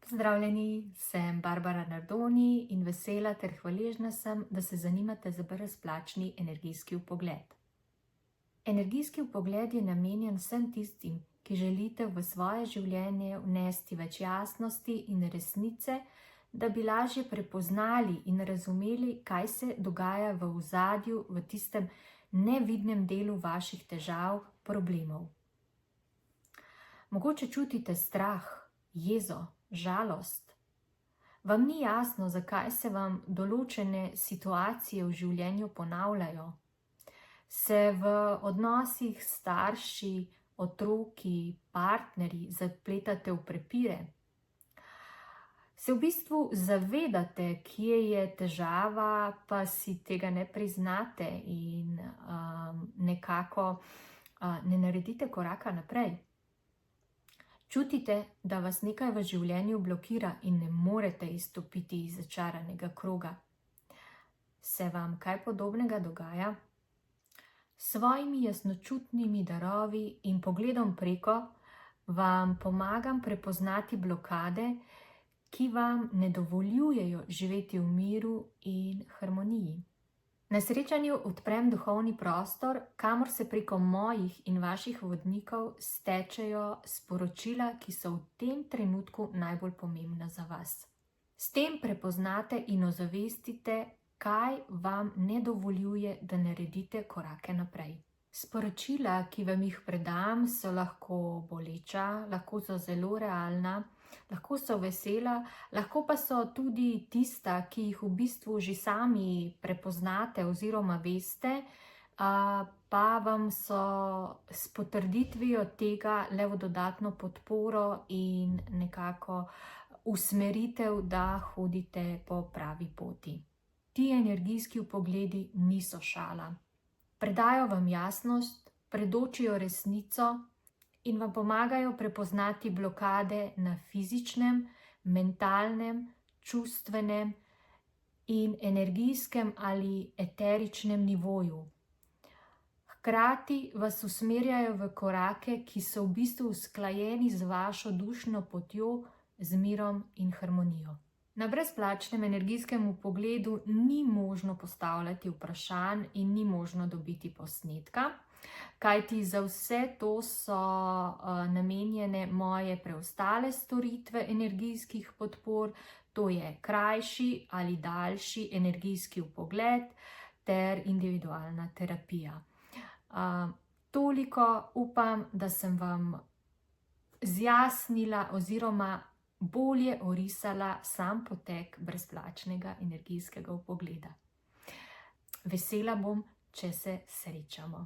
Pozdravljeni, sem Barbara Nardoni in vesela ter hvaležna sem, da se zanimate za brezplačni energijski vpogled. Energijski vpogled je namenjen vsem tistim, ki želite v svoje življenje vnesti več jasnosti in resnice, da bi lažje prepoznali in razumeli, kaj se dogaja v ozadju, v tistem nevidnem delu vaših težav, problemov. Mogoče čutite strah, jezo, žalost. Vam ni jasno, zakaj se vam določene situacije v življenju ponavljajo. Se v odnosih s starši, otroki, partnerji zapletate v prepire. Se v bistvu zavedate, kje je težava, pa si tega ne priznate in nekako ne naredite koraka naprej. Čutite, da vas nekaj v življenju blokira in ne morete izstopiti iz začaranega kroga. Se vam kaj podobnega dogaja? S svojimi jasnočutnimi darovi in pogledom preko vam pomagam prepoznati blokade, ki vam ne dovoljujejo živeti v miru in harmoniji. Na srečanju odprem duhovni prostor, kamor se preko mojih in vaših vodnikov stečejo sporočila, ki so v tem trenutku najbolj pomembna za vas. S tem prepoznate in ozavestite, kaj vam ne dovoljuje, da naredite korake naprej. Sporočila, ki vam jih predam, so lahko boleča, lahko so zelo realna, lahko so vesela, lahko pa so tudi tista, ki jih v bistvu že sami prepoznate oziroma veste, pa vam so s potrditvijo tega le v dodatno podporo in nekako usmeritev, da hodite po pravi poti. Ti energijski vpogledi niso šala. Predajo vam jasnost, predočijo resnico in vam pomagajo prepoznati blokade na fizičnem, mentalnem, čustvenem in energijskem ali eteričnem nivoju. Hkrati vas usmerjajo v korake, ki so v bistvu usklajeni z vašo dušno potjo, z mirom in harmonijo. Na brezplačnem energijskem vpogledu ni možno postavljati vprašanj in ni možno dobiti posnetka, kajti za vse to so namenjene moje preostale storitve energijskih podpor, to je krajši ali daljši energijski vpogled ter individualna terapija. Toliko upam, da sem vam zjasnila oziroma bolje orisala sam potek brezplačnega energijskega vpogleda. Vesela bom, če se srečamo.